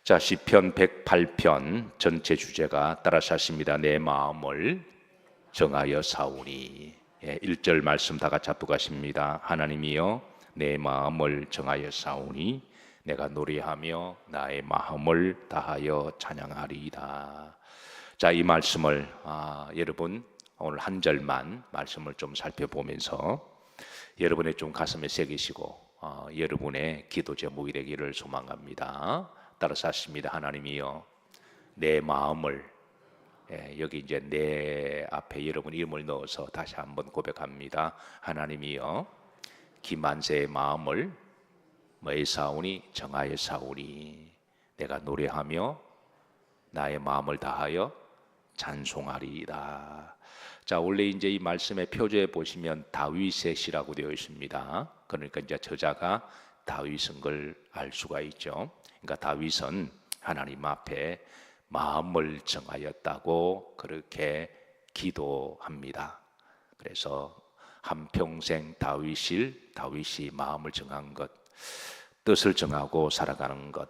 자, 시편 108편 전체 주제가 따라서 하십니다. 내 마음을 정하여 사오니. 1절 말씀 다 같이 합독 하십니다. 하나님이여 내 마음을 정하여 사오니 내가 노래하며 나의 마음을 다하여 찬양하리이다. 자, 이 말씀을 여러분 오늘 한 절만 말씀을 좀 살펴보면서 여러분의 좀 가슴에 새기시고 여러분의 기도 제목이 되기를 소망합니다. 따라서 하십니다. 하나님이여 내 마음을, 여기 이제 내 앞에 여러분 이름을 넣어서 다시 한번 고백합니다. 하나님이여 기만세의 마음을 뭐에 사오니 정하여 사오니 내가 노래하며 나의 마음을 다하여 찬송하리이다. 자, 원래 이제 이 말씀의 표제에 보시면 다윗의 시라고 되어 있습니다. 그러니까 이제 저자가 다윗인 걸 알 수가 있죠. 그러니까 다윗은 하나님 앞에 마음을 정하였다고 그렇게 기도합니다. 그래서 한평생 다윗이 마음을 정한 것, 뜻을 정하고 살아가는 것.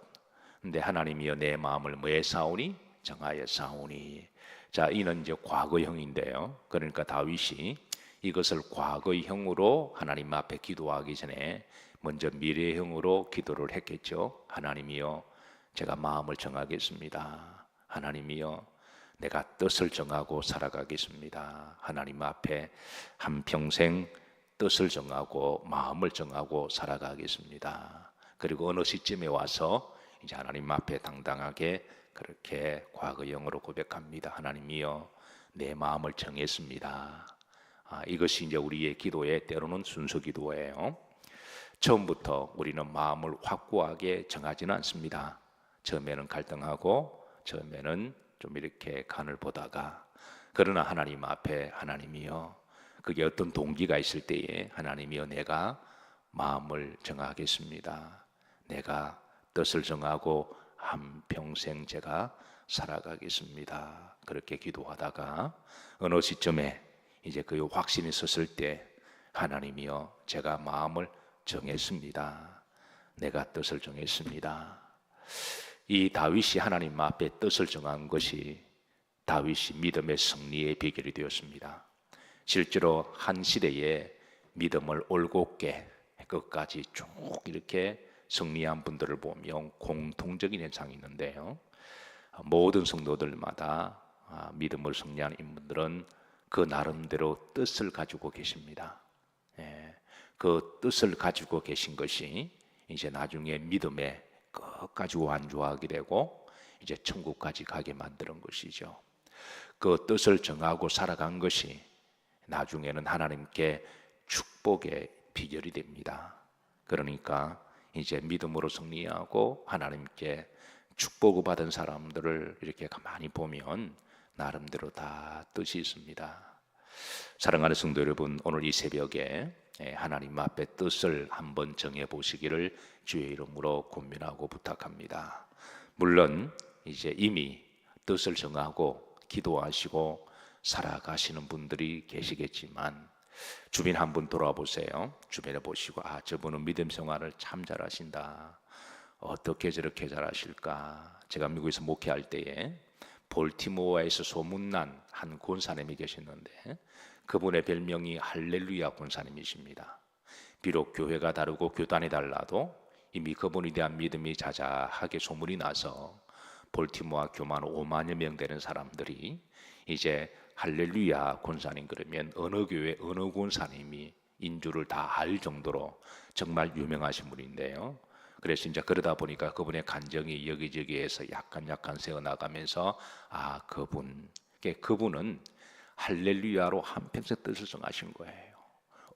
근데 하나님이여 내 마음을 뭐에 사오니? 정하여 사오니. 자, 이는 이제 과거형인데요. 그러니까 다윗이 이것을 과거형으로 하나님 앞에 기도하기 전에 먼저 미래형으로 기도를 했겠죠. 하나님이여 제가 마음을 정하겠습니다. 하나님이여 내가 뜻을 정하고 살아가겠습니다. 하나님 앞에 한평생 뜻을 정하고 마음을 정하고 살아가겠습니다. 그리고 어느 시점에 와서 이제 하나님 앞에 당당하게 그렇게 과거형으로 고백합니다. 하나님이여 내 마음을 정했습니다. 이것이 이제 우리의 기도의 때로는 순서 기도예요. 처음부터 우리는 마음을 확고하게 정하지는 않습니다. 처음에는 갈등하고 처음에는 좀 이렇게 간을 보다가, 그러나 하나님 앞에 하나님이여, 그게 어떤 동기가 있을 때에 하나님이여 내가 마음을 정하겠습니다. 내가 뜻을 정하고 한평생 제가 살아가겠습니다. 그렇게 기도하다가 어느 시점에 이제 그 확신이 섰을 때 하나님이여 제가 마음을 정했습니다. 내가 뜻을 정했습니다. 이 다윗이 하나님 앞에 뜻을 정한 것이 다윗이 믿음의 승리의 비결이 되었습니다. 실제로 한 시대에 믿음을 올곧게 끝까지 쭉 이렇게 승리한 분들을 보면 공통적인 현상이 있는데요. 모든 성도들마다 믿음을 승리한 인물들은 그 나름대로 뜻을 가지고 계십니다. 그 뜻을 가지고 계신 것이 이제 나중에 믿음에 끝까지 완주하게 되고 이제 천국까지 가게 만드는 것이죠. 그 뜻을 정하고 살아간 것이 나중에는 하나님께 축복의 비결이 됩니다. 그러니까 이제 믿음으로 승리하고 하나님께 축복을 받은 사람들을 이렇게 가만히 보면 나름대로 다 뜻이 있습니다. 사랑하는 성도 여러분, 오늘 이 새벽에 하나님 앞에 뜻을 한번 정해 보시기를 주의 이름으로 권면하고 부탁합니다. 물론 이제 이미 뜻을 정하고 기도하시고 살아가시는 분들이 계시겠지만 주변 한번 돌아보세요. 주변에 보시고 저분은 믿음 생활을 참 잘하신다. 어떻게 저렇게 잘하실까? 제가 미국에서 목회할 때에 볼티모어에서 소문난 한 권사님이 계셨는데 그분의 별명이 할렐루야 권사님이십니다. 비록 교회가 다르고 교단이 달라도 이미 그분에 대한 믿음이 자자하게 소문이 나서 볼티모어 교만 5만여 명 되는 사람들이 이제 할렐루야 권사님 그러면 어느 교회 어느 권사님이 인주를 다 알 정도로 정말 유명하신 분인데요. 그래서 이제 그러다 보니까 그분의 간정이 여기저기에서 약간 새어나가면서 그분은 할렐루야로 한평생 뜻을 정하신 거예요.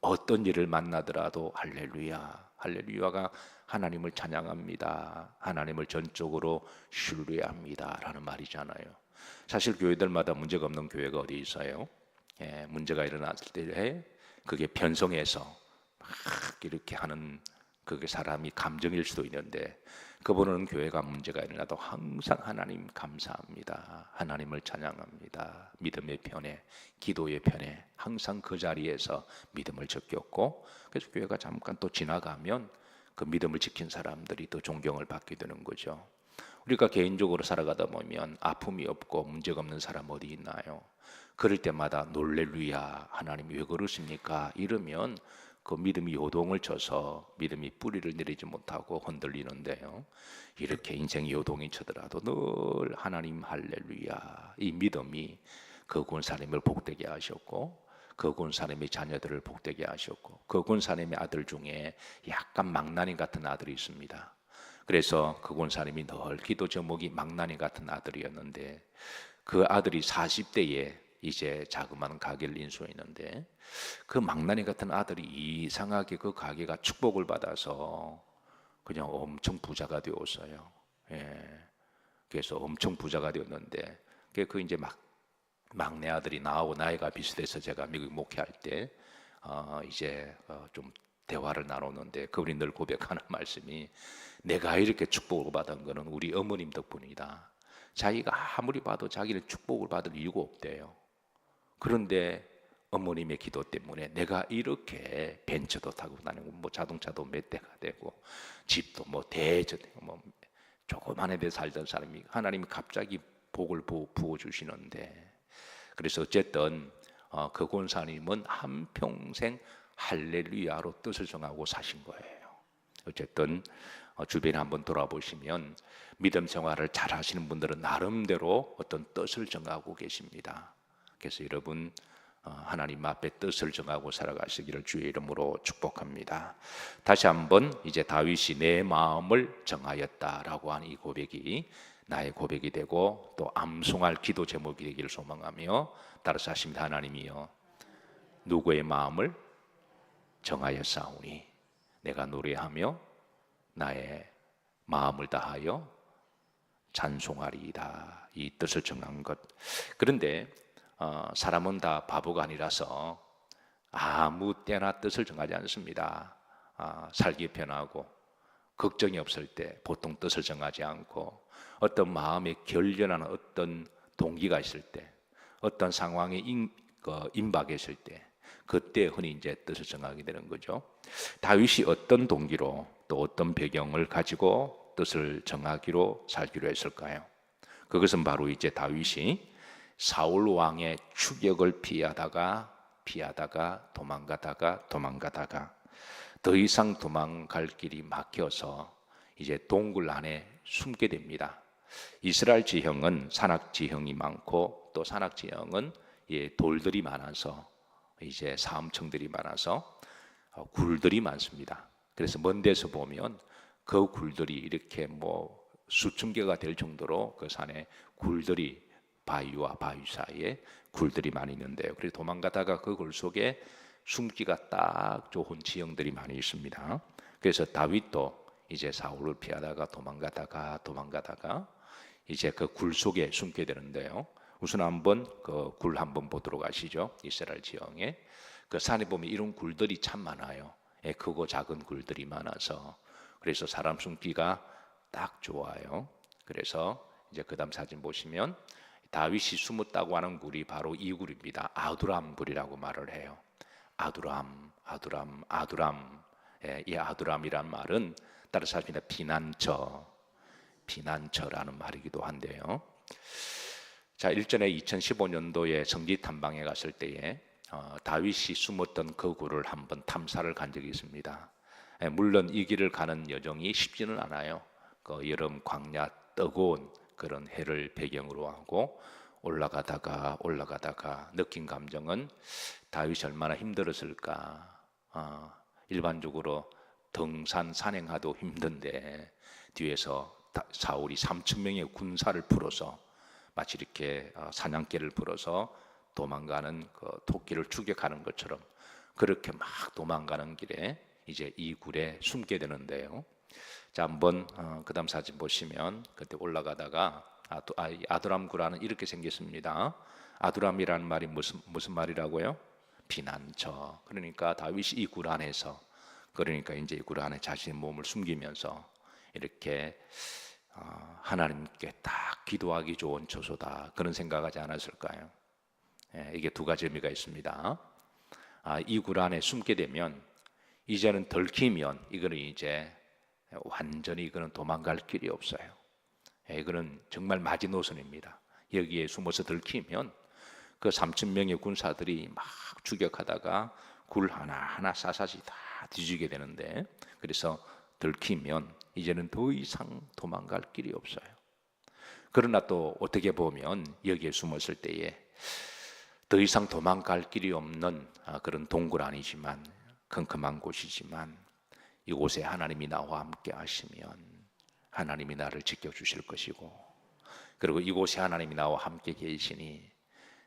어떤 일을 만나더라도 할렐루야가 하나님을 찬양합니다. 하나님을 전적으로 신뢰합니다 라는 말이잖아요. 사실 교회들마다 문제가 없는 교회가 어디 있어요? 문제가 일어났을 때 그게 편성해서 막 이렇게 하는 그게 사람이 감정일 수도 있는데 그분은 교회가 문제가 일어나도 항상 하나님 감사합니다. 하나님을 찬양합니다. 믿음의 편에, 기도의 편에 항상 그 자리에서 믿음을 지켰고, 그래서 교회가 잠깐 또 지나가면 그 믿음을 지킨 사람들이 또 존경을 받게 되는 거죠. 우리가 개인적으로 살아가다 보면 아픔이 없고 문제가 없는 사람 어디 있나요? 그럴 때마다 놀렐루야, 하나님 왜 그러십니까? 이러면 그 믿음이 요동을 쳐서 믿음이 뿌리를 내리지 못하고 흔들리는데요. 이렇게 인생이 요동이 쳐더라도 늘 하나님 할렐루야, 이 믿음이 그 군사님을 복되게 하셨고 그 군사님의 자녀들을 복되게 하셨고 그 군사님의 아들 중에 약간 망나니 같은 아들이 있습니다. 그래서 그 군사님이 늘 기도 제목이 망나니 같은 아들이었는데 그 아들이 40대에 이제 자그마한 가게를 인수했는데 그 망나니 같은 아들이 이상하게 그 가게가 축복을 받아서 그냥 엄청 부자가 되었어요. 예. 그래서 엄청 부자가 되었는데 그 이제 막내 아들이 나하고 나이가 비슷해서 제가 미국 목회할 때 이제 좀 대화를 나누는데 그분이 늘 고백하는 말씀이 내가 이렇게 축복을 받은 거는 우리 어머님 덕분이다. 자기가 아무리 봐도 자기는 축복을 받을 이유가 없대요. 그런데 어머님의 기도 때문에 내가 이렇게 벤츠도 타고 다니고 뭐 자동차도 몇 대가 되고 집도 뭐 대저되고 뭐 조그만 데 살던 사람이 하나님이 갑자기 복을 부어주시는데 그래서 어쨌든 그 권사님은 한평생 할렐루야로 뜻을 정하고 사신 거예요. 어쨌든 주변에 한번 돌아보시면 믿음 생활을 잘 하시는 분들은 나름대로 어떤 뜻을 정하고 계십니다. 그래서 여러분 하나님 앞에 뜻을 정하고 살아가시기를 주의 이름으로 축복합니다. 다시 한번 이제 다윗이 내 마음을 정하였다라고 하는 이 고백이 나의 고백이 되고 또 암송할 기도 제목이 되기를 소망하며 따라서 하십니다. 하나님이여 누구의 마음을 정하였사오니 내가 노래하며 나의 마음을 다하여 찬송하리이다. 이 뜻을 정한 것. 그런데 사람은 다 바보가 아니라서 아무 때나 뜻을 정하지 않습니다. 살기 편하고 걱정이 없을 때 보통 뜻을 정하지 않고 어떤 마음에 결연한 어떤 동기가 있을 때 어떤 상황에 임박했을 때 그때 흔히 이제 뜻을 정하게 되는 거죠. 다윗이 어떤 동기로 또 어떤 배경을 가지고 뜻을 정하기로 살기로 했을까요? 그것은 바로 이제 다윗이 사울 왕의 추격을 피하다가 도망가다가 더 이상 도망갈 길이 막혀서 이제 동굴 안에 숨게 됩니다. 이스라엘 지형은 산악 지형이 많고 또 산악 지형은 돌들이 많아서 이제 사암청들이 많아서 굴들이 많습니다. 그래서 먼 데서 보면 그 굴들이 이렇게 뭐 수천 개가 될 정도로 그 산에 굴들이 바위와 바위 사이에 굴들이 많이 있는데요. 그래서 도망가다가 그 굴 속에 숨기가 딱 좋은 지형들이 많이 있습니다. 그래서 다윗도 이제 사울을 피하다가 도망가다가 이제 그 굴 속에 숨게 되는데요. 우선 한번 그 굴 한번 보도록 하시죠. 이스라엘 지형에 그 산에 보면 이런 굴들이 참 많아요. 크고 작은 굴들이 많아서 그래서 사람 숨기가 딱 좋아요. 그래서 이제 그다음 사진 보시면 다윗이 숨었다고 하는 굴이 바로 이 굴입니다. 아두람 굴이라고 말을 해요. 아두람. 이 아두람이란 말은 따라서 합니다. 피난처라는 말이기도 한데요. 자, 일전에 2015년도에 성지 탐방에 갔을 때에 다윗이 숨었던 그 굴을 한번 탐사를 간 적이 있습니다. 물론 이 길을 가는 여정이 쉽지는 않아요. 그 여름 광야 뜨거운 그런 해를 배경으로 하고 올라가다가 느낀 감정은 다윗이 얼마나 힘들었을까. 일반적으로 등산 산행하도 힘든데 뒤에서 사울이 3,000명의 군사를 풀어서 마치 이렇게 사냥개를 풀어서 도망가는 그 토끼를 추격하는 것처럼 그렇게 막 도망가는 길에 이제 이 굴에 숨게 되는데요. 자, 한번 그다음 사진 보시면 그때 올라가다가 아두람 굴안은 이렇게 생겼습니다. 아두람이라는 말이 무슨 말이라고요? 피난처. 그러니까 다윗이 이 굴 안에서 그러니까 이제 이 굴 안에 자신의 몸을 숨기면서 이렇게 하나님께 딱 기도하기 좋은 처소다 그런 생각하지 않았을까요? 이게 두 가지 의미가 있습니다. 이 굴 안에 숨게 되면 이제는 들키면 이거는 이제 완전히 이거는 도망갈 길이 없어요. 그는 정말 마지노선입니다. 여기에 숨어서 들키면 그 3,000명의 군사들이 막 추격하다가 굴 하나하나 샅샅이 다 뒤지게 되는데, 그래서 들키면 이제는 더 이상 도망갈 길이 없어요. 그러나 또 어떻게 보면 여기에 숨었을 때에 더 이상 도망갈 길이 없는 그런 동굴 아니지만, 컴컴한 곳이지만, 이곳에 하나님이 나와 함께 하시면 하나님이 나를 지켜주실 것이고, 그리고 이곳에 하나님이 나와 함께 계시니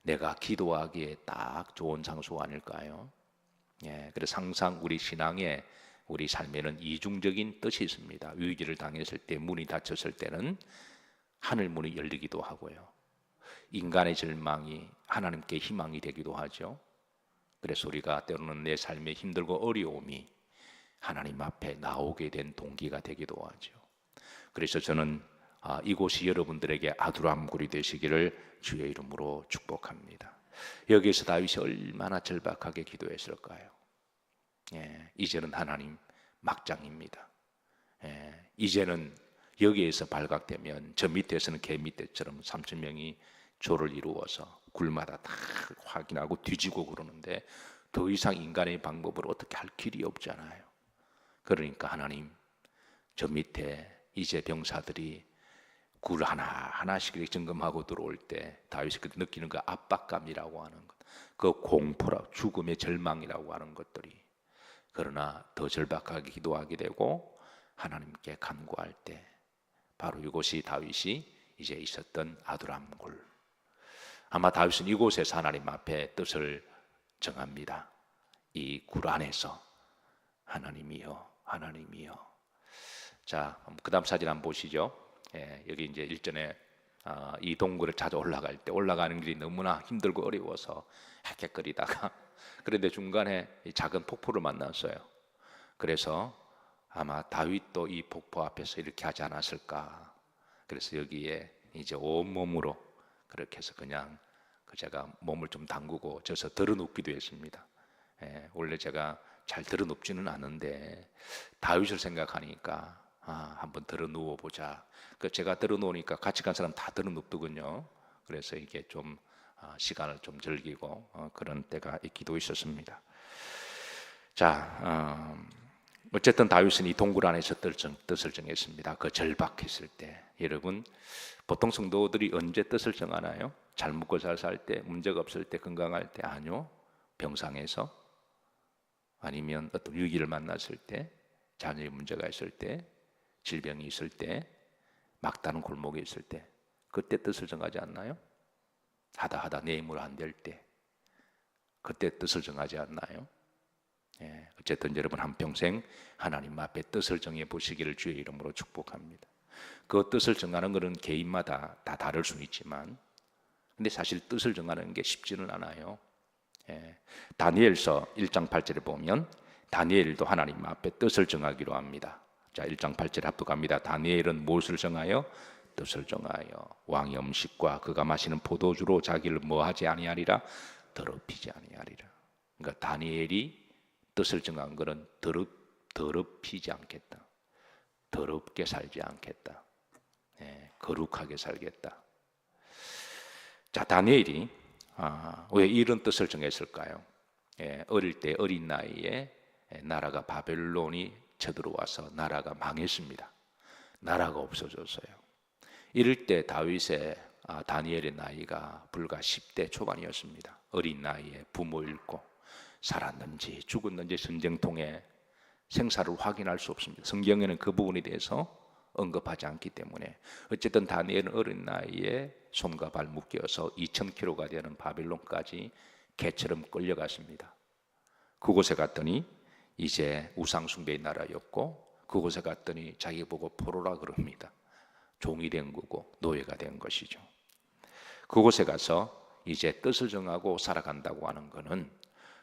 내가 기도하기에 딱 좋은 장소 아닐까요? 그래서 항상 우리 신앙에, 우리 삶에는 이중적인 뜻이 있습니다. 위기를 당했을 때, 문이 닫혔을 때는 하늘 문이 열리기도 하고요, 인간의 절망이 하나님께 희망이 되기도 하죠. 그래서 우리가 때로는 내 삶에 힘들고 어려움이 하나님 앞에 나오게 된 동기가 되기도 하죠. 그래서 저는 이곳이 여러분들에게 아두람굴이 되시기를 주의 이름으로 축복합니다. 여기에서 다윗이 얼마나 절박하게 기도했을까요? 이제는 하나님 막장입니다. 이제는 여기에서 발각되면 저 밑에서는 개 밑에처럼 3,000명이 조를 이루어서 굴마다 다 확인하고 뒤지고 그러는데 더 이상 인간의 방법으로 어떻게 할 길이 없잖아요. 그러니까 하나님, 저 밑에 이제 병사들이 굴 하나하나씩 점검하고 들어올 때 다윗이 그때 느끼는 그 압박감이라고 하는 것, 그 공포라, 죽음의 절망이라고 하는 것들이, 그러나 더 절박하게 기도하게 되고 하나님께 간구할 때 바로 이곳이 다윗이 이제 있었던 아두람굴. 아마 다윗은 이곳에서 하나님 앞에 뜻을 정합니다. 이 굴 안에서 하나님이여, 하나님이여. 자, 그 다음 사진 한번 보시죠. 여기 이제 일전에 이 동굴을 찾아 올라갈 때 올라가는 길이 너무나 힘들고 어려워서 헥헥거리다가 그런데 중간에 이 작은 폭포를 만났어요. 그래서 아마 다윗도 이 폭포 앞에서 이렇게 하지 않았을까. 그래서 여기에 이제 온몸으로 그렇게 해서 그냥 제가 몸을 좀 담그고 져서 들어눕기도 했습니다. 원래 제가 잘 들어눕지는 않은데 다윗을 생각하니까 한번 들어누워 보자. 제가 들어놓으니까 같이 간 사람 다 들어눕더군요. 그래서 이게 좀 시간을 좀 즐기고 그런 때가 있기도 있었습니다. 자, 어쨌든 다윗은 이 동굴 안에서 뜻을 정했습니다. 그 절박했을 때. 여러분, 보통 성도들이 언제 뜻을 정하나요? 잘 먹고 잘 살 때, 문제가 없을 때, 건강할 때? 아니요. 병상에서, 아니면 어떤 위기를 만났을 때, 자녀의 문제가 있을 때, 질병이 있을 때, 막다른 골목에 있을 때, 그때 뜻을 정하지 않나요? 하다 내 힘으로 안 될 때, 그때 뜻을 정하지 않나요? 어쨌든 여러분 한평생 하나님 앞에 뜻을 정해 보시기를 주의 이름으로 축복합니다. 그 뜻을 정하는 것은 개인마다 다 다를 수 있지만, 근데 사실 뜻을 정하는 게 쉽지는 않아요. 다니엘서 1장 8절에 보면 다니엘도 하나님 앞에 뜻을 정하기로 합니다. 자, 1장 8절 합독합니다. 다니엘은 무엇을 정하여? 뜻을 정하여 왕의 음식과 그가 마시는 포도주로 자기를 뭐하지 아니하리라? 더럽히지 아니하리라. 그러니까 다니엘이 뜻을 정한 것은 더럽히지 않겠다, 더럽게 살지 않겠다, 거룩하게 살겠다. 자, 다니엘이 왜 이런 뜻을 정했을까요? 어릴 때, 어린 나이에 나라가 바벨론이 쳐들어와서 나라가 망했습니다. 나라가 없어졌어요. 이럴 때 다니엘의 나이가 불과 10대 초반이었습니다. 어린 나이에 부모 잃고 살았는지 죽었는지 전쟁통에 생사를 확인할 수 없습니다. 성경에는 그 부분에 대해서 언급하지 않기 때문에 어쨌든 다니엘은 어린 나이에 손과 발 묶여서 2,000km가 되는 바벨론까지 개처럼 끌려갔습니다. 그곳에 갔더니 이제 우상숭배의 나라였고, 그곳에 갔더니 자기 보고 포로라 그럽니다. 종이 된 거고 노예가 된 것이죠. 그곳에 가서 이제 뜻을 정하고 살아간다고 하는 것은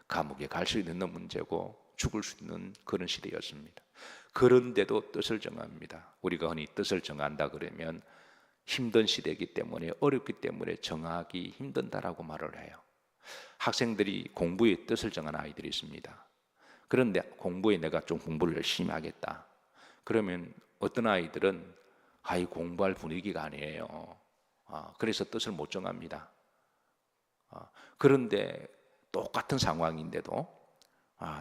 감옥에 갈 수 있는 문제고 죽을 수 있는 그런 시대였습니다. 그런데도 뜻을 정합니다. 우리가 흔히 뜻을 정한다 그러면 힘든 시대이기 때문에, 어렵기 때문에 정하기 힘든다라고 말을 해요. 학생들이 공부에 뜻을 정한 아이들이 있습니다. 그런데 공부에 내가 좀 공부를 열심히 하겠다. 그러면 어떤 아이들은 아이 공부할 분위기가 아니에요. 그래서 뜻을 못 정합니다. 그런데 똑같은 상황인데도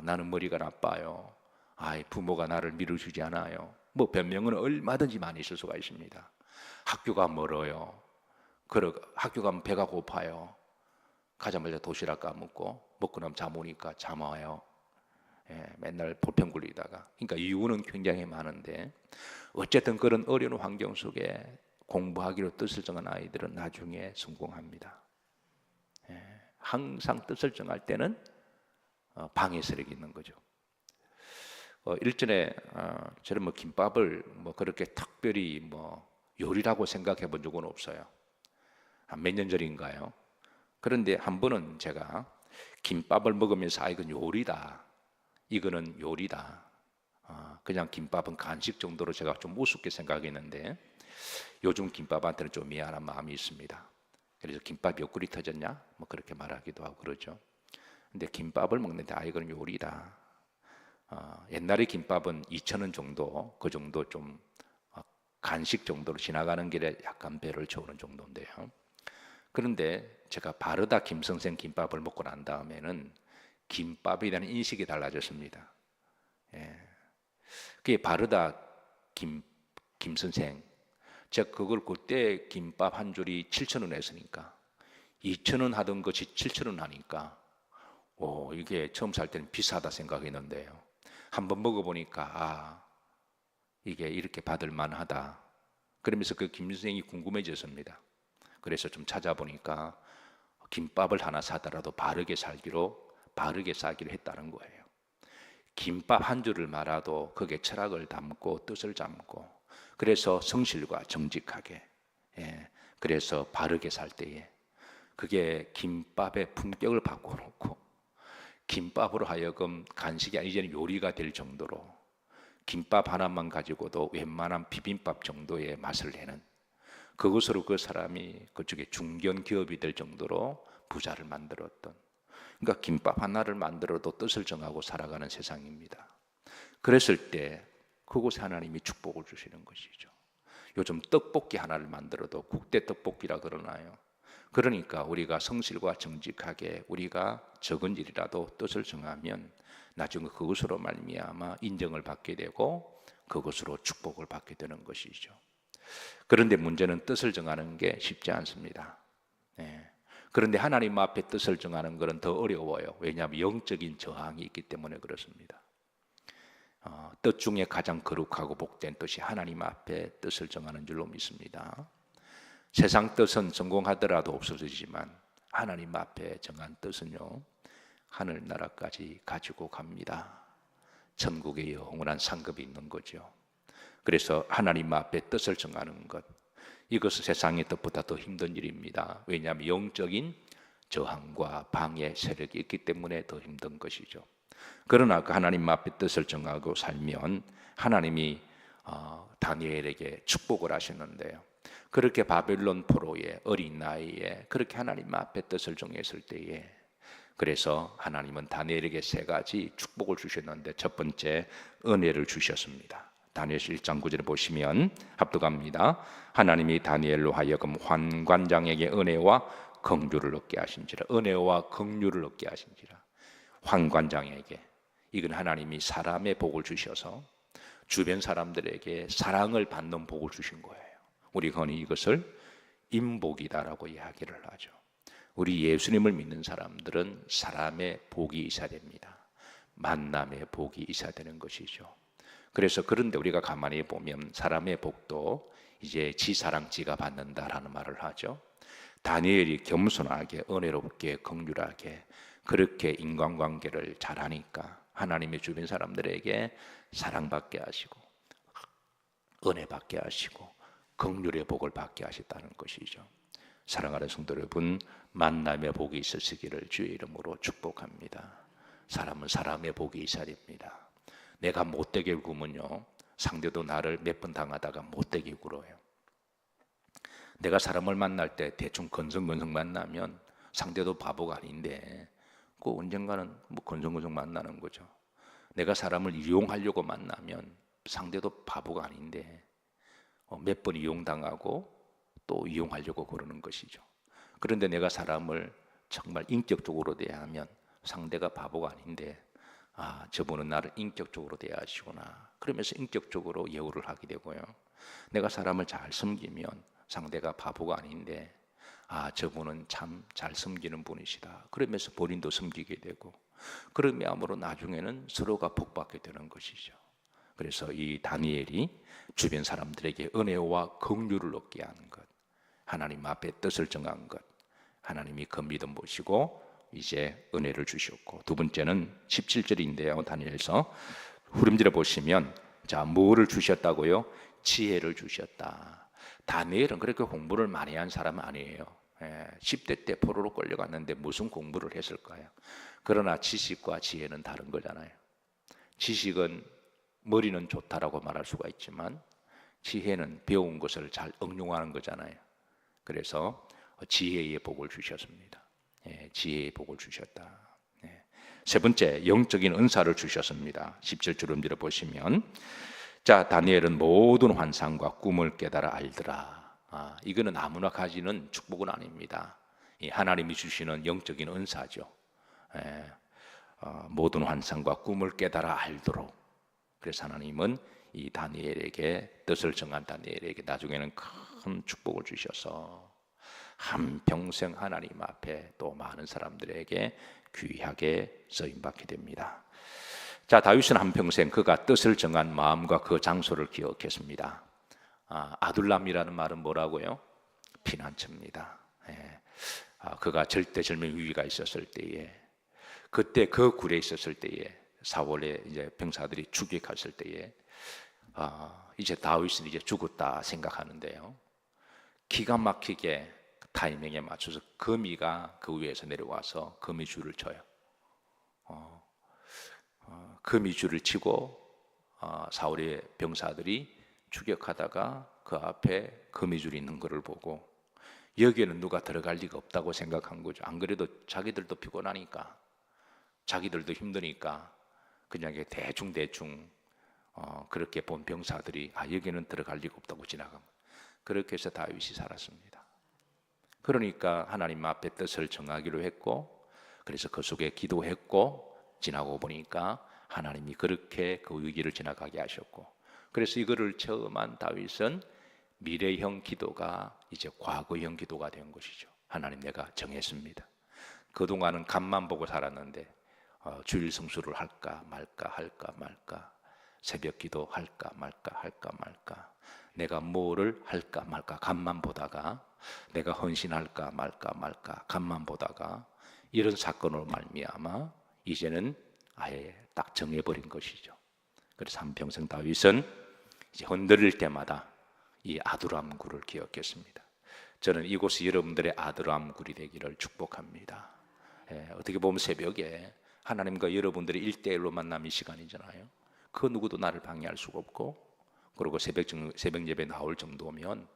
나는 머리가 나빠요. 부모가 나를 밀어주지 않아요. 뭐 변명은 얼마든지 많이 있을 수가 있습니다. 학교가 멀어요. 학교 가면 배가 고파요. 가자마자 도시락 까먹고 먹고 나면 잠 오니까 잠 와요. 맨날 볼펜 굴리다가. 그러니까 이유는 굉장히 많은데 어쨌든 그런 어려운 환경 속에 공부하기로 뜻을 정한 아이들은 나중에 성공합니다. 항상 뜻을 정할 때는 방해 세력이 있는 거죠. 일전에 저는 뭐 김밥을 뭐 그렇게 특별히 뭐 요리라고 생각해 본 적은 없어요. 한 몇 년 전인가요? 그런데 한 번은 제가 김밥을 먹으면서 이건 요리다. 이거는 요리다. 그냥 김밥은 간식 정도로 제가 좀 우습게 생각했는데 요즘 김밥한테는 좀 미안한 마음이 있습니다. 그래서 김밥 옆구리 터졌냐? 뭐 그렇게 말하기도 하고 그러죠. 근데 김밥을 먹는데 이건 요리다. 옛날에 김밥은 2,000원 정도, 그 정도 좀 간식 정도로 지나가는 길에 약간 배를 채우는 정도인데요. 그런데 제가 바르다 김선생 김밥을 먹고 난 다음에는 김밥에 대한 인식이 달라졌습니다. 그게 바르다 김선생. 제가 그걸 그때 김밥 한 줄이 7,000원 했으니까 2,000원 하던 것이 7,000원 하니까 이게 처음 살 때는 비싸다 생각했는데요. 한번 먹어보니까 이게 이렇게 받을 만하다. 그러면서 그 김선생이 궁금해졌습니다. 그래서 좀 찾아보니까 김밥을 하나 사더라도 바르게 사기로 했다는 거예요. 김밥 한 줄을 말아도 거기에 철학을 담고 뜻을 담고 그래서 성실과 정직하게 그래서 바르게 살 때에 그게 김밥의 품격을 바꿔놓고 김밥으로 하여금 간식이 아니라 이제는 요리가 될 정도로 김밥 하나만 가지고도 웬만한 비빔밥 정도의 맛을 내는 그것으로 그 사람이 그쪽에 중견 기업이 될 정도로 부자를 만들었던 그러니까 김밥 하나를 만들어도 뜻을 정하고 살아가는 세상입니다. 그랬을 때 그곳에 하나님이 축복을 주시는 것이죠. 요즘 떡볶이 하나를 만들어도 국대 떡볶이라 그러나요? 그러니까 우리가 성실과 정직하게 우리가 적은 일이라도 뜻을 정하면 나중에 그것으로 말미암아 인정을 받게 되고 그것으로 축복을 받게 되는 것이죠. 그런데 문제는 뜻을 정하는 게 쉽지 않습니다. 그런데 하나님 앞에 뜻을 정하는 것은 더 어려워요. 왜냐하면 영적인 저항이 있기 때문에 그렇습니다. 뜻 중에 가장 거룩하고 복된 뜻이 하나님 앞에 뜻을 정하는 줄로 믿습니다. 세상 뜻은 성공하더라도 없어지지만 하나님 앞에 정한 뜻은요 하늘나라까지 가지고 갑니다. 천국의 영원한 상급이 있는 거죠. 그래서 하나님 앞에 뜻을 정하는 것 이것은 세상의 뜻보다 더 힘든 일입니다. 왜냐하면 영적인 저항과 방해 세력이 있기 때문에 더 힘든 것이죠. 그러나 그 하나님 앞에 뜻을 정하고 살면 하나님이 다니엘에게 축복을 하시는데요. 그렇게 바벨론 포로의 어린 나이에 그렇게 하나님 앞에 뜻을 정했을 때에 그래서 하나님은 다니엘에게 세 가지 축복을 주셨는데 첫 번째 은혜를 주셨습니다. 다니엘서 1장 9절에 보시면 합독합니다. 하나님이 다니엘로 하여금 환관장에게 은혜와 긍휼을 얻게 하신지라. 은혜와 긍휼을 얻게 하신지라. 환관장에게 이건 하나님이 사람의 복을 주셔서 주변 사람들에게 사랑을 받는 복을 주신 거예요. 우리 흔히 이것을 인복이다라고 이야기를 하죠. 우리 예수님을 믿는 사람들은 사람의 복이 있어야 됩니다. 만남의 복이 있어야 되는 것이죠. 그래서 그런데 우리가 가만히 보면 사람의 복도 이제 지 사랑 지가 받는다라는 말을 하죠. 다니엘이 겸손하게 은혜롭게 긍휼하게 그렇게 인간관계를 잘하니까 하나님의 주변 사람들에게 사랑받게 하시고 은혜 받게 하시고 긍휼의 복을 받게 하셨다는 것이죠. 사랑하는 성도 여러분, 만남의 복이 있으시기를 주의 이름으로 축복합니다. 사람은 사람의 복이 있어야 됩니다. 내가 못되게 굴면요 상대도 나를 몇 번 당하다가 못되게 굴어요. 내가 사람을 만날 때 대충 건성건성 만나면 상대도 바보가 아닌데 그 언젠가는 뭐 건성건성 만나는 거죠. 내가 사람을 이용하려고 만나면 상대도 바보가 아닌데 몇 번 이용당하고 또 이용하려고 그러는 것이죠. 그런데 내가 사람을 정말 인격적으로 대하면 상대가 바보가 아닌데 저분은 나를 인격적으로 대하시구나. 그러면서 인격적으로 예우를 하게 되고요. 내가 사람을 잘 섬기면 상대가 바보가 아닌데 저분은 참 잘 섬기는 분이시다. 그러면서 본인도 섬기게 되고 그러므로 나중에는 서로가 복받게 되는 것이죠. 그래서 이 다니엘이 주변 사람들에게 은혜와 긍휼을 얻게 하는 것, 하나님 앞에 뜻을 정한 것, 하나님이 그 믿음 보시고 이제 은혜를 주셨고, 두 번째는 17절인데요. 다니엘서 후렴질에 보시면 뭐를 주셨다고요? 지혜를 주셨다. 다니엘은 그렇게 공부를 많이 한 사람은 아니에요. 10대 때 포로로 끌려갔는데 무슨 공부를 했을까요? 그러나 지식과 지혜는 다른 거잖아요. 지식은 머리는 좋다라고 말할 수가 있지만 지혜는 배운 것을 잘 응용하는 거잖아요. 그래서 지혜의 복을 주셨습니다. 지혜의 복을 주셨다. 세 번째, 영적인 은사를 주셨습니다. 17절 음절을 보시면 다니엘은 모든 환상과 꿈을 깨달아 알더라. 이거는 아무나 가지는 축복은 아닙니다. 하나님이 주시는 영적인 은사죠. 모든 환상과 꿈을 깨달아 알도록. 그래서 하나님은 이 다니엘에게, 뜻을 정한 다니엘에게 나중에는 큰 축복을 주셔서 한평생 하나님 앞에 또 많은 사람들에게 귀하게 쓰임받게 됩니다. 다윗은 한평생 그가 뜻을 정한 마음과 그 장소를 기억했습니다. 아둘람이라는 말은 뭐라고요? 피난처입니다. 그가 절대절명 위기가 있었을 때에, 그때 그 굴에 있었을 때에, 사울의 이제 병사들이 추격했을 때에 이제 다윗은 이제 죽었다 생각하는데요. 기가 막히게 타이밍에 맞춰서 거미가 그 위에서 내려와서 거미줄을 쳐요. 거미줄을 치고 사울의 병사들이 추격하다가 그 앞에 거미줄이 있는 것을 보고 여기에는 누가 들어갈 리가 없다고 생각한 거죠. 안 그래도 자기들도 피곤하니까, 자기들도 힘드니까 그냥 대충 그렇게 본 병사들이 여기는 들어갈 리가 없다고 지나가면, 그렇게 해서 다윗이 살았습니다. 그러니까 하나님 앞에 뜻을 정하기로 했고, 그래서 그 속에 기도했고, 지나고 보니까 하나님이 그렇게 그 위기를 지나가게 하셨고, 그래서 이거를 처음 한 다윗은 미래형 기도가 이제 과거형 기도가 된 것이죠. 하나님, 내가 정했습니다. 그동안은 간만 보고 살았는데 주일 성수를 할까 말까, 새벽 기도 할까 말까, 내가 뭐를 할까 말까 간만 보다가, 내가 헌신할까 말까 간만 보다가, 이런 사건으로 말미암아 이제는 아예 딱 정해버린 것이죠. 그래서 한평생 다윗은 이제 흔들릴 때마다 이 아두람 굴을 기억했습니다. 저는 이곳이 여러분들의 아두람 굴이 되기를 축복합니다. 어떻게 보면 새벽에 하나님과 여러분들의 1대1로 만남이 시간이잖아요. 그 누구도 나를 방해할 수가 없고, 그리고 새벽 예배 나올 정도면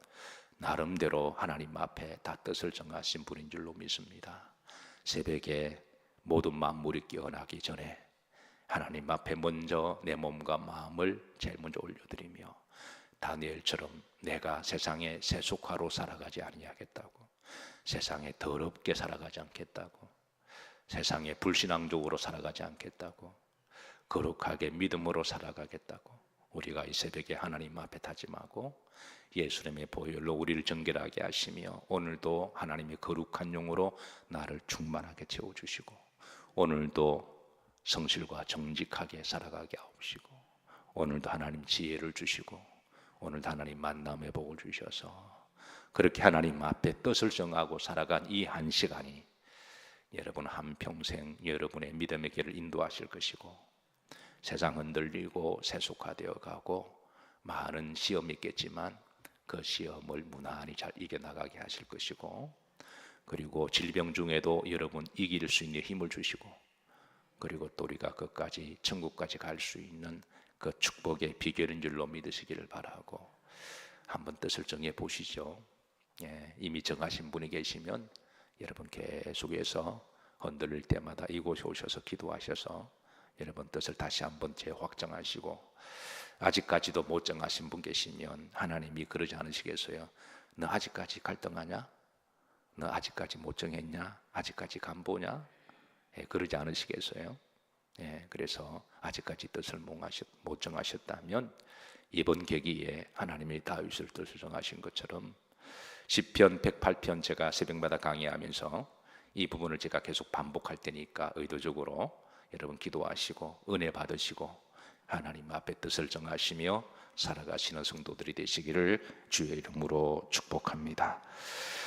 나름대로 하나님 앞에 다 뜻을 정하신 분인 줄로 믿습니다. 새벽에 모든 만물이 깨어나기 전에 하나님 앞에 먼저 내 몸과 마음을 제일 먼저 올려드리며, 다니엘처럼 내가 세상에 세속화로 살아가지 아니하겠다고, 세상에 더럽게 살아가지 않겠다고, 세상에 불신앙적으로 살아가지 않겠다고, 거룩하게 믿음으로 살아가겠다고 우리가 이 새벽에 하나님 앞에 다짐하고 예수님의 보혈로 우리를 정결하게 하시며, 오늘도 하나님의 거룩한 영으로 나를 충만하게 채워주시고, 오늘도 성실과 정직하게 살아가게 하시고, 오늘도 하나님 지혜를 주시고, 오늘도 하나님 만남의 복을 주셔서 그렇게 하나님 앞에 뜻을 정하고 살아간 이 한 시간이 여러분 한평생 여러분의 믿음의 길을 인도하실 것이고, 세상 흔들리고 세속화되어 가고 많은 시험이 있겠지만 그 시험을 무난히 잘 이겨나가게 하실 것이고, 그리고 질병 중에도 여러분 이길 수 있는 힘을 주시고, 그리고 또 우리가 끝까지 천국까지 갈 수 있는 그 축복의 비결인 줄로 믿으시기를 바라고, 한번 뜻을 정해 보시죠. 이미 정하신 분이 계시면 여러분 계속해서 흔들릴 때마다 이곳에 오셔서 기도하셔서 여러분 뜻을 다시 한번 재확정하시고, 아직까지도 못 정하신 분 계시면 하나님이 그러지 않으시겠어요? 너 아직까지 갈등하냐? 너 아직까지 못 정했냐? 아직까지 간보냐? 예, 그러지 않으시겠어요? 예, 그래서 아직까지 뜻을 못 정하셨다면 이번 계기에 하나님이 다윗을 뜻을 정하신 것처럼 시편 108편 제가 새벽마다 강의하면서 이 부분을 제가 계속 반복할 테니까 의도적으로 여러분 기도하시고 은혜 받으시고 하나님 앞에 뜻을 정하시며 살아가시는 성도들이 되시기를 주의 이름으로 축복합니다.